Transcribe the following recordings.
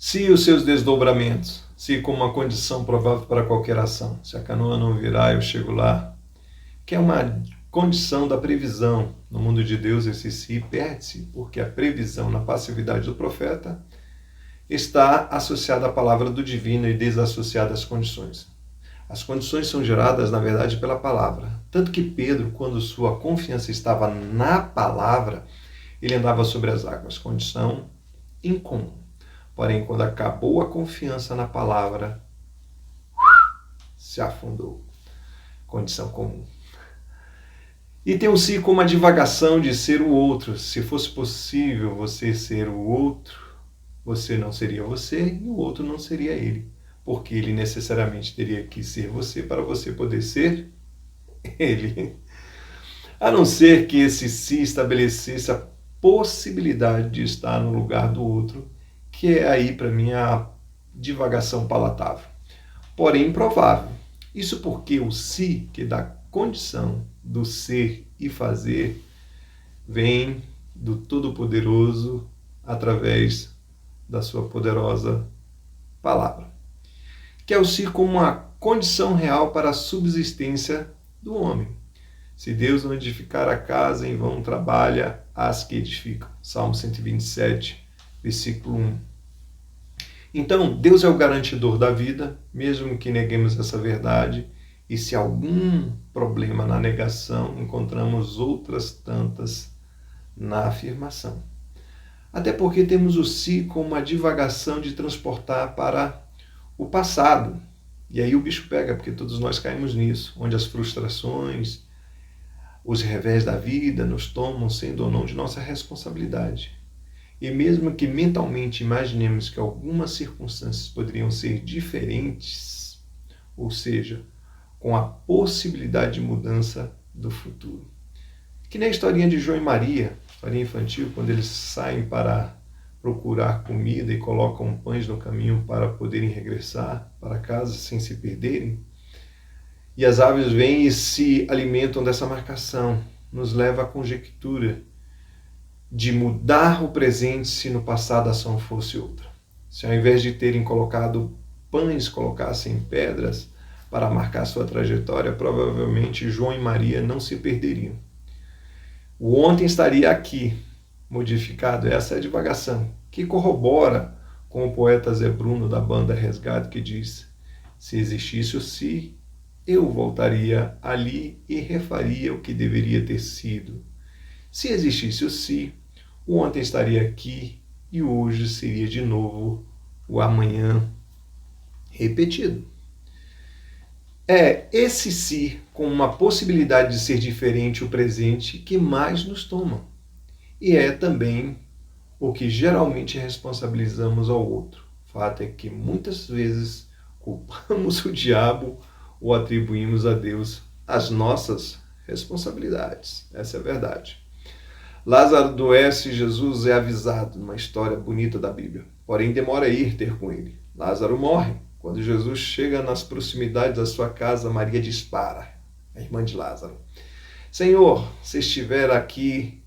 Se os seus desdobramentos, se como uma condição provável para qualquer ação, se a canoa não virar, eu chego lá, que é uma condição da previsão. No mundo de Deus, esse se perde-se, porque a previsão na passividade do profeta está associada à palavra do divino e desassociada às condições. As condições são geradas, na verdade, pela palavra. Tanto que Pedro, quando sua confiança estava na palavra, ele andava sobre as águas. Condição incomum. Porém, quando acabou a confiança na palavra, se afundou. Condição comum. E tem o si como a divagação de ser o outro. Se fosse possível você ser o outro, você não seria você e o outro não seria ele. Porque ele necessariamente teria que ser você para você poder ser ele. A não ser que esse si estabelecesse a possibilidade de estar no lugar do outro, que é aí para mim a divagação palatável. Porém improvável. Isso porque o si, que dá condição do ser e fazer, vem do Todo-Poderoso através da sua poderosa palavra. Que é o si como uma condição real para a subsistência do homem. Se Deus não edificar a casa, em vão trabalha as que edificam. Salmo 127, versículo 1. Então, Deus é o garantidor da vida, mesmo que neguemos essa verdade, e se há algum problema na negação, encontramos outras tantas na afirmação. Até porque temos o si como a divagação de transportar para o passado. E aí o bicho pega, porque todos nós caímos nisso, onde as frustrações, os revés da vida nos tomam, sendo ou não de nossa responsabilidade. E mesmo que mentalmente imaginemos que algumas circunstâncias poderiam ser diferentes, ou seja, com a possibilidade de mudança do futuro. Que nem a historinha de João e Maria, historinha infantil, quando eles saem para procurar comida e colocam pães no caminho para poderem regressar para casa sem se perderem. E as aves vêm e se alimentam dessa marcação, nos leva à conjectura de mudar o presente se no passado a ação fosse outra. Se ao invés de terem colocado pães, colocassem pedras para marcar sua trajetória, provavelmente João e Maria não se perderiam. O ontem estaria aqui, modificado. Essa é a divagação, que corrobora com o poeta Zé Bruno da banda Resgate, que diz: se existisse o si, eu voltaria ali e refaria o que deveria ter sido. Se existisse o si, o ontem estaria aqui e o hoje seria de novo o amanhã repetido. É esse si, com uma possibilidade de ser diferente o presente, que mais nos toma. E é também o que geralmente responsabilizamos ao outro. O fato é que muitas vezes culpamos o diabo ou atribuímos a Deus as nossas responsabilidades. Essa é a verdade. Lázaro adoece e Jesus é avisado numa história bonita da Bíblia. Porém, demora a ir ter com ele. Lázaro morre. Quando Jesus chega nas proximidades da sua casa, Maria dispara, a irmã de Lázaro: Senhor, se estiver aqui,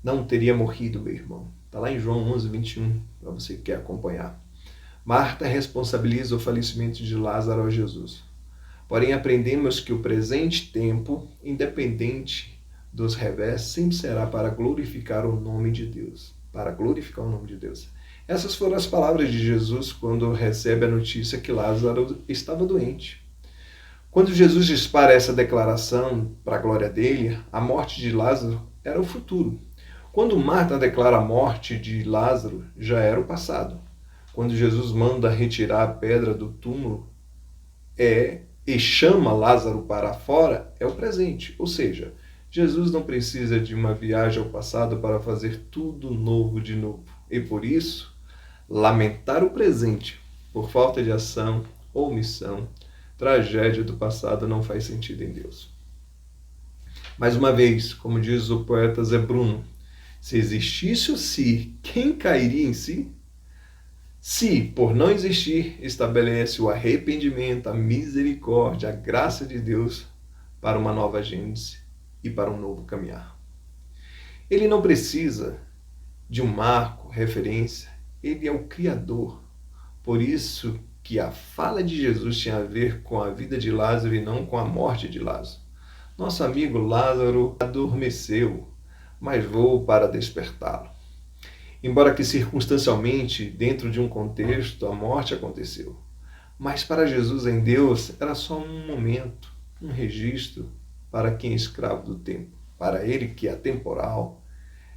não teria morrido meu irmão. Está lá em João 11, 21, para você que quer acompanhar. Marta responsabiliza o falecimento de Lázaro a Jesus. Porém, aprendemos que o presente tempo, independente dos revés, sempre será para glorificar o nome de Deus. Para glorificar o nome de Deus. Essas foram as palavras de Jesus quando recebe a notícia que Lázaro estava doente. Quando Jesus dispara essa declaração para a glória dele, a morte de Lázaro era o futuro. Quando Marta declara a morte de Lázaro, já era o passado. Quando Jesus manda retirar a pedra do túmulo e chama Lázaro para fora, é o presente. Ou seja, Jesus não precisa de uma viagem ao passado para fazer tudo novo de novo. E por isso, lamentar o presente por falta de ação ou omissão, tragédia do passado, não faz sentido em Deus. Mais uma vez, como diz o poeta Zé Bruno, se existisse o si, quem cairia em si? Se, por não existir, estabelece o arrependimento, a misericórdia, a graça de Deus para uma nova gênese e para um novo caminhar. Ele não precisa de um marco, referência. Ele é o Criador. Por isso que a fala de Jesus tinha a ver com a vida de Lázaro e não com a morte de Lázaro. Nosso amigo Lázaro adormeceu, mas vou para despertá-lo. Embora que circunstancialmente, dentro de um contexto, a morte aconteceu. Mas para Jesus em Deus era só um momento, um registro para quem é escravo do tempo. Para ele que é atemporal,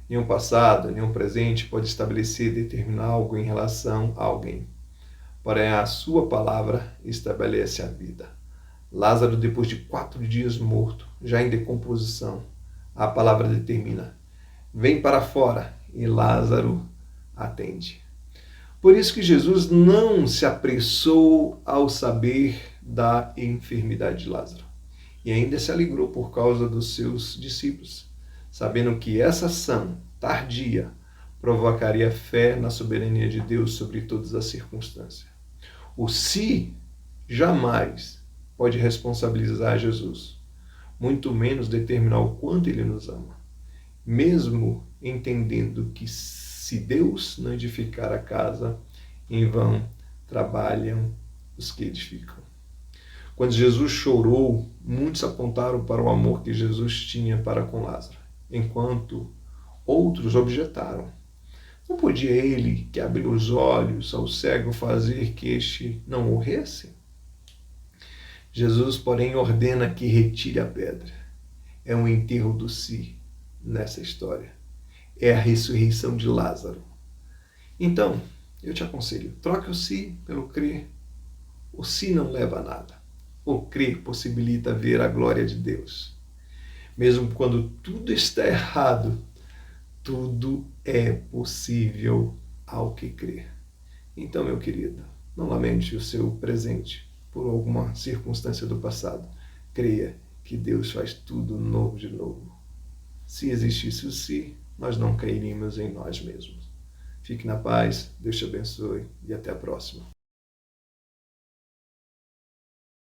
nenhum passado, nenhum presente pode estabelecer e determinar algo em relação a alguém. Porém, a sua palavra estabelece a vida. Lázaro, depois de 4 dias morto, já em decomposição, a palavra determina: vem para fora, e Lázaro atende. Por isso que Jesus não se apressou ao saber da enfermidade de Lázaro. E ainda se alegrou por causa dos seus discípulos, sabendo que essa ação tardia provocaria fé na soberania de Deus sobre todas as circunstâncias. O se jamais pode responsabilizar Jesus, muito menos determinar o quanto ele nos ama, mesmo entendendo que se Deus não edificar a casa, em vão trabalham os que edificam. Quando Jesus chorou, muitos apontaram para o amor que Jesus tinha para com Lázaro, enquanto outros objetaram. Não podia ele, que abriu os olhos ao cego, fazer que este não morresse? Jesus, porém, ordena que retire a pedra. É um enterro do si nessa história. É a ressurreição de Lázaro. Então, eu te aconselho, troque o si pelo crer. O si não leva a nada. O crer possibilita ver a glória de Deus. Mesmo quando tudo está errado, tudo é possível ao que crer. Então, meu querido, não lamente o seu presente por alguma circunstância do passado. Creia que Deus faz tudo novo de novo. Se existisse o si, nós não cairíamos em nós mesmos. Fique na paz, Deus te abençoe e até a próxima.